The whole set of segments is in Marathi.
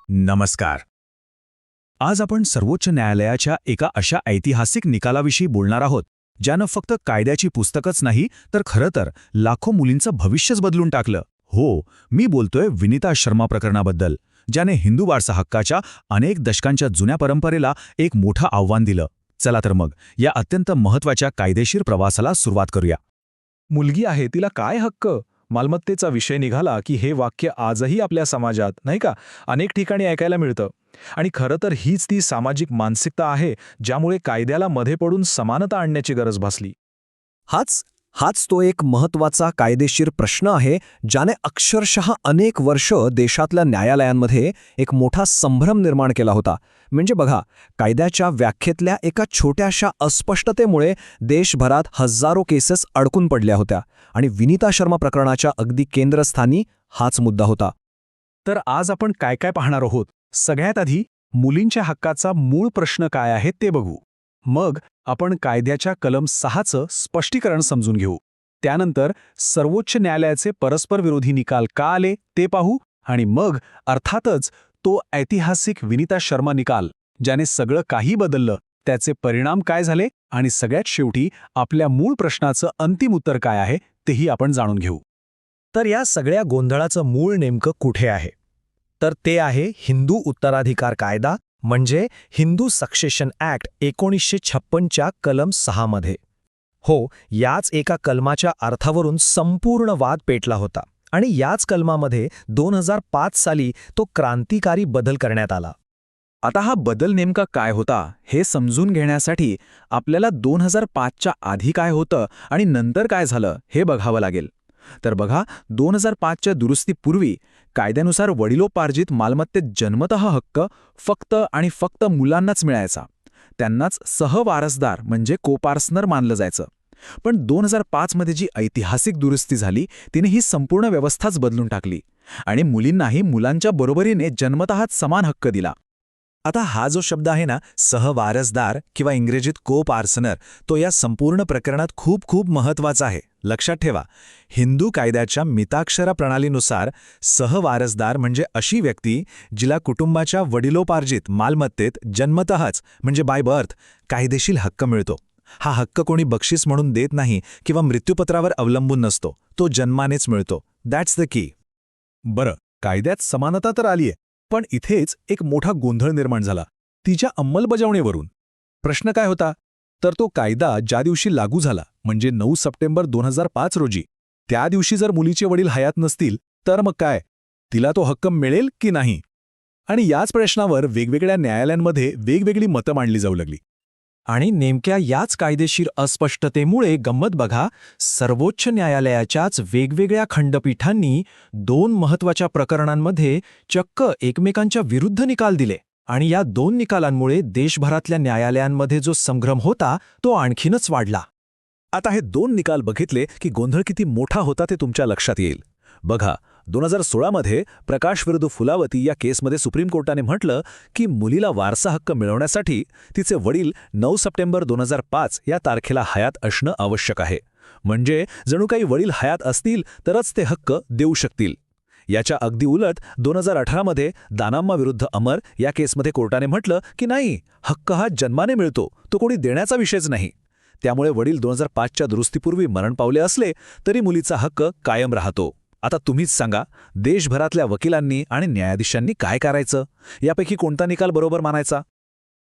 नमस्कार. आज आपण सर्वोच्च न्यायालयाच्या एका अशा ऐतिहासिक निकालाविषयी बोलणार आहोत ज्यानं फक्त कायद्याची पुस्तकच नाही तर खरं तर लाखो मुलींचं भविष्यच बदलून टाकलं. हो, मी बोलतोय विनीता शर्मा प्रकरणाबद्दल, ज्याने हिंदू वारसा हक्काच्या अनेक दशकांच्या जुन्या परंपरेला एक मोठं आव्हान दिलं. चला तर मग या अत्यंत महत्त्वाच्या कायदेशीर प्रवासाला सुरुवात करूया. मुलगी आहे तिला काय हक्क? मालमत्तेचा विषय निघाला की हे वाक्य आजही आपल्या समाजात नाही का अनेक ठिकाणी ऐकायला मिळतं. आणि खरं तर हीच ती सामाजिक मानसिकता आहे ज्यामुळे कायद्याला मध्ये पडून समानता आणण्याची गरज भासली. हाच तो एक महत्त्वाचा कायदेशीर प्रश्न आहे ज्याने अक्षरशः अनेक वर्ष देशातल्या न्यायालयांमध्ये एक मोठा संभ्रम निर्माण केला होता. म्हणजे बघा, कायद्याच्या व्याख्येतल्या एका छोट्याशा अस्पष्टतेमुळे देशभरात हजारो केसेस अडकून पडल्या होत्या आणि विनीता शर्मा प्रकरणाच्या अगदी केंद्रस्थानी हाच मुद्दा होता. तर आज आपण काय काय पाहणार आहोत? सगळ्यात आधी मुलींच्या हक्काचा मूळ प्रश्न काय आहे ते बघू. मग आपण कायद्याच्या कलम 6चं स्पष्टीकरण समजून घेऊ. त्यानंतर सर्वोच्च न्यायालयाचे परस्पर विरोधी निकाल का आले ते पाहू आणि मग अर्थातच तो ऐतिहासिक विनीता शर्मा निकाल ज्याने सगळं काही बदललं त्याचे परिणाम काय झाले आणि सगळ्यात शेवटी आपल्या मूळ प्रश्नाचं अंतिम उत्तर काय आहे तेही आपण जाणून घेऊ. तर या सगळ्या गोंधळाचं मूळ नेमकं कुठे आहे? तर ते आहे हिंदू उत्तराधिकार कायदा म्हणजे हिंदू सक्सेशन ॲक्ट 1956च्या कलम 6 मध्ये. हो, याच एका कलमाच्या अर्थावरून संपूर्ण वाद पेटला होता आणि याच कलमामध्ये 2005 साली तो क्रांतिकारी बदल करण्यात आला. आता हा बदल नेमका काय होता हे समजून घेण्यासाठी आपल्याला 2005च्या आधी काय होतं आणि नंतर काय झालं हे बघावं लागेल. तर बघा, 2005च्या दुरुस्तीपूर्वी कायद्यानुसार वडिलोपार्जित मालमत्तेत जन्मतः हक्क फक्त आणि फक्त मुलांनाच मिळायचा. त्यांनाच सहवारसदार म्हणजे कोपार्सनर मानलं जायचं. पण 2005 मध्ये जी ऐतिहासिक दुरुस्ती झाली तिने ही संपूर्ण व्यवस्थाच बदलून टाकली आणि मुलींनाही मुलांच्या बरोबरीने जन्मतःच समान हक्क दिला. आता हा जो शब्द आहे ना, सहवारसदार किंवा इंग्रजीत को-पार्सनर, तो या संपूर्ण प्रकरणात खूप महत्त्वाचा आहे. लक्षात ठेवा, हिंदू कायद्याच्या मिताक्षरा प्रणालीनुसार सहवारसदार म्हणजे अशी व्यक्ती जिला कुटुंबाच्या वडिलोपार्जित मालमत्तेत जन्मतःच म्हणजे बाय बर्थ कायदेशीर हक्क मिळतो. हा हक्क कोणी बक्षीस म्हणून देत नाही किंवा मृत्यूपत्रावर अवलंबून नसतो, तो जन्मानेच मिळतो. That's the key. बरं, कायद्यात समानता तर आलीये, पण इथेच एक मोठा गोंधळ निर्माण झाला तिच्या अंमलबजावणीवरून. प्रश्न काय होता? तर तो कायदा ज्या दिवशी लागू झाला म्हणजे 9 सप्टेंबर 2005 रोजी, त्या दिवशी जर मुलीचे वडील हयात नसतील तर मग काय, तिला तो हक्क मिळेल की नाही? आणि याच प्रश्नावर वेगवेगळ्या न्यायालयांमध्ये वेगवेगळी मतं मांडली जाऊ लागली. आणि नेमक्या याच कायदेशीर अस्पष्टतेमुळे गंमत बघा, सर्वोच्च न्यायालयाच्याच वेगवेगळ्या खंडपीठांनी 2 महत्त्वाच्या प्रकरणांमध्ये चक्क एकमेकांच्या विरुद्ध निकाल दिले. आणि या 2 निकालांमुळे देशभरातल्या न्यायालयांमध्ये जो संभ्रम होता तो आणखीनच वाढला. आता हे 2 निकाल बघितले की गोंधळ किती मोठा होता ते तुमच्या लक्षात येईल. बघा, 2016 मध्ये प्रकाश विरुद्ध फुलावती या केसमध्ये सुप्रीम कोर्टाने म्हटलं की मुलीला वारसा हक्क मिळवण्यासाठी तिचे वडील 9 सप्टेंबर 2005 या तारखेला हयात असणं आवश्यक आहे. म्हणजे जणू काही वडील हयात असतील तरच ते हक्क देऊ शकतील. याच्या अगदी उलट 2018 मध्ये दानाम्मा विरुद्ध अमर या केसमध्ये कोर्टाने म्हटलं की नाही, हक्क हा जन्माने मिळतो, तो कोणी देण्याचा विषयच नाही. त्यामुळे वडील 2005च्या दुरुस्तीपूर्वी मरण पावले असले तरी मुलीचा हक्क कायम राहतो. आता तुम्हीच सांगा, देशभरातल्या वकिलांनी आणि न्यायाधीशांनी काय करायचं? यापैकी कोणता निकाल बरोबर मानायचा?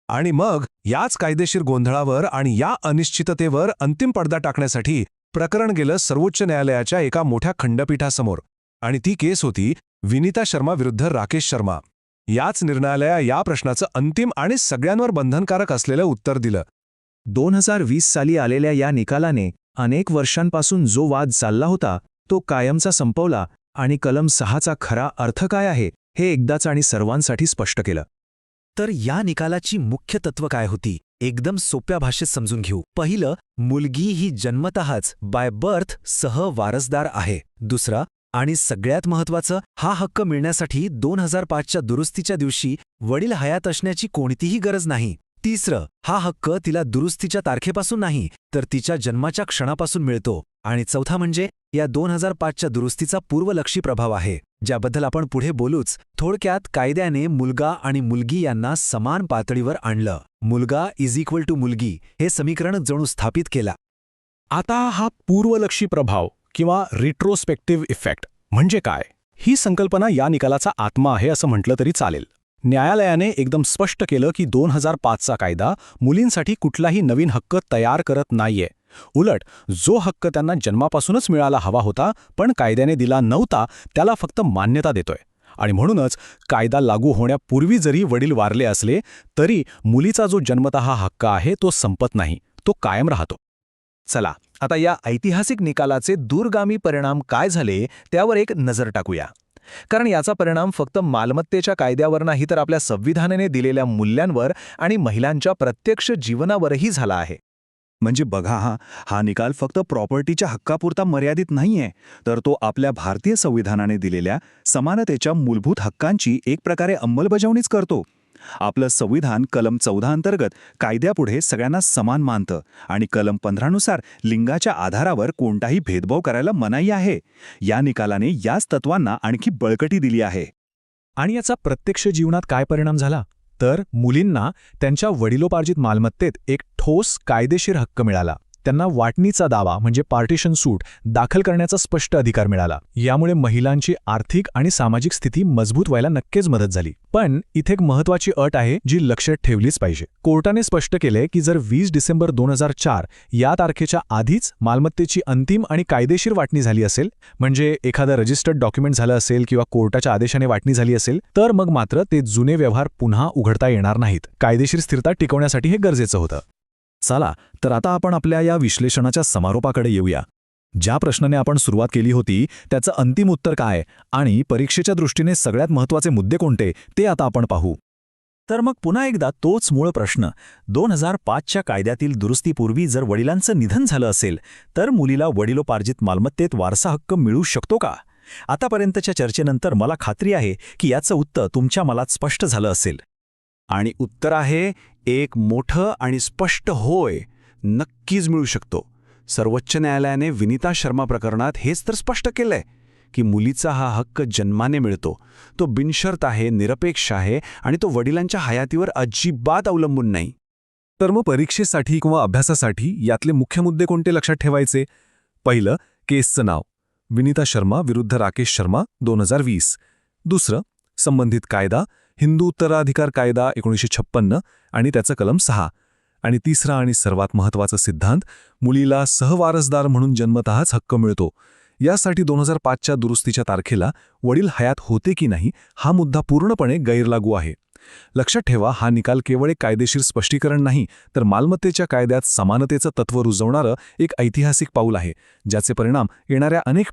आणि मग याच कायदेशीर गोंधळावर आणि या अनिश्चिततेवर अंतिम पडदा टाकण्यासाठी प्रकरण गेलं सर्वोच्च न्यायालयाच्या एका मोठ्या खंडपीठासमोर. आणि ती केस होती विनीता शर्मा विरुद्ध राकेश शर्मा. याच निर्णयालया या प्रश्नाचं अंतिम आणि सगळ्यांवर बंधनकारक असलेलं उत्तर दिलं. 2020 साली आलेल्या या निकालाने अनेक वर्षांपासून जो वाद चालला होता तो कायमचा संपवला आणि कलम 6चा खरा अर्थ काय आहे हे एकदाच आणि सर्वांसाठी स्पष्ट केलं. तर या निकालाची मुख्य तत्त्व काय होती? एकदम सोप्या भाषेत समजून घेऊ. पहिलं, मुलगी ही जन्मतःच बाय बर्थ सहवारसदार आहे. दुसरं आणि सगळ्यात महत्त्वाचं, हा हक्क मिळण्यासाठी 2005च्या दुरुस्तीच्या दिवशी वडील हयात असण्याची कोणतीही गरज नाही. तिसरं, हा हक्क तिला दुरुस्तीच्या तारखेपासून नाही तर तिच्या जन्माच्या क्षणापासून मिळतो. आणि चौथा म्हणजे या 2005च्या दुरुस्तीचा पूर्वलक्षी प्रभाव आहे, ज्याबद्दल आपण पुढे बोलूच. थोडक्यात कायद्याने मुलगा आणि मुलगी यांना समान पातळीवर आणलं. मुलगा इज इक्वल टू मुलगी हे समीकरण जणू स्थापित केला. आता हा पूर्वलक्षी प्रभाव किंवा रिट्रोस्पेक्टिव्ह इफेक्ट म्हणजे काय? ही संकल्पना या निकालाचा आत्मा आहे असं म्हटलं तरी चालेल. न्यायालयाने एकदम स्पष्ट केलं की 2005चा कायदा मुलींसाठी कुठलाही नवीन हक्क तयार करत नाहीये. उलट जो हक्क त्यांना जन्मापासूनच मिळाला हवा होता पण कायद्याने दिला नव्हता त्याला फक्त मान्यता देतोय. आणि म्हणूनच कायदा लागू होण्यापूर्वी जरी वडील वारले असले तरी मुलीचा जो जन्मतः हक्क आहे तो संपत नाही, तो कायम राहतो. चला आता या ऐतिहासिक निकालाचे दूरगामी परिणाम काय झाले त्यावर एक नजर टाकूया. कारण याचा परिणाम फक्त मालमत्तेच्या कायद्यावर नाही तर आपल्या संविधानाने दिलेल्या मूल्यांवर आणि महिलांच्या प्रत्यक्ष जीवनावरही झाला आहे. म्हणजे बघा हा निकाल फक्त प्रॉपर्टीच्या हक्कापुरता मर्यादित नाहीये, तर तो आपल्या भारतीय संविधानाने दिलेल्या समानतेच्या मूलभूत हक्कांची एक प्रकारे अंमलबजावणीच करतो. आपलं संविधान कलम 14 अंतर्गत कायद्यापुढे सगळ्यांना समान मानतं आणि कलम 15 नुसार लिंगाच्या आधारावर कोणताही भेदभाव करायला मनाई आहे. या निकालाने याच तत्वांना आणखी बळकटी दिली आहे. आणि याचा प्रत्यक्ष जीवनात काय परिणाम झाला? तर मुलींना त्यांच्या वडिलोपार्जित मालमत्तेत एक ठोस कायदेशीर हक्क मिळाला. त्यांना वाटणीचा दावा म्हणजे पार्टिशन सूट दाखल करण्याचा स्पष्ट अधिकार मिळाला. यामुळे महिलांची आर्थिक आणि सामाजिक स्थिती मजबूत व्हायला नक्कीच मदत झाली. पण इथे एक महत्त्वाची अट आहे जी लक्षात ठेवलीच पाहिजे. कोर्टाने स्पष्ट केलंय की जर 20 डिसेंबर 2004 या तारखेच्या आधीच मालमत्तेची अंतिम आणि कायदेशीर वाटणी झाली असेल, म्हणजे एखादं रजिस्टर्ड डॉक्युमेंट झालं असेल किंवा कोर्टाच्या आदेशाने वाटणी झाली असेल, तर मग मात्र ते जुने व्यवहार पुन्हा उघडता येणार नाहीत. कायदेशीर स्थिरता टिकवण्यासाठी हे गरजेचं होतं. चला तर आता आपण आपल्या या विश्लेषणाच्या समारोपाकडे येऊया. ज्या प्रश्नाने आपण सुरुवात केली होती त्याचं अंतिम उत्तर काय आणि परीक्षेच्या दृष्टीने सगळ्यात महत्त्वाचे मुद्दे कोणते ते आता आपण पाहू. तर मग पुन्हा एकदा तोच मूळ प्रश्न. 2005च्या कायद्यातील दुरुस्तीपूर्वी जर वडिलांचं निधन झालं असेल तर मुलीला वडिलोपार्जित मालमत्तेत वारसा हक्क मिळू शकतो का? आतापर्यंतच्या चर्चेनंतर मला खात्री आहे की याचं उत्तर तुमच्या मनात स्पष्ट झालं असेल. आणि उत्तर आहे एक मोठं आणि स्पष्ट होय, नक्कीच मिळू शकतो. सर्वोच्च न्यायालयाने विनीता शर्मा प्रकरणात हेच तर स्पष्ट केलंय की मुलीचा हा हक्क जन्माने मिळतो. तो बिनशर्त आहे, निरपेक्ष आहे आणि तो वडिलांच्या हयातीवर अजिबात अवलंबून नाही. तर मग परीक्षेसाठी किंवा अभ्यासासाठी यातले मुख्य मुद्दे कोणते लक्षात ठेवायचे? पहिलं, केसचं नाव विनीता शर्मा विरुद्ध राकेश शर्मा 2020. दुसरं, संबंधित कायदा हिंदू उत्तराधिकार कायदा 1956 आणि त्याचं कलम 6. आणि तिसरा आणि सर्वात महत्त्वाचा सिद्धांत, मुलीला सहवारसदार म्हणून जन्मतःच हक्क मिळतो. यासाठी 2005च्या दुरुस्तीच्या तारखेला वडील हयात होते की नाही हा मुद्दा पूर्णपणे गैरलागू आहे. लक्षात ठेवा, हा निकाल केवळ एक कायदेशीर स्पष्टीकरण नाही तर मालमत्तेच्या कायद्यात समानतेचं तत्त्व रुजवणारं एक ऐतिहासिक पाऊल आहे, ज्याचे परिणाम येणाऱ्या अनेक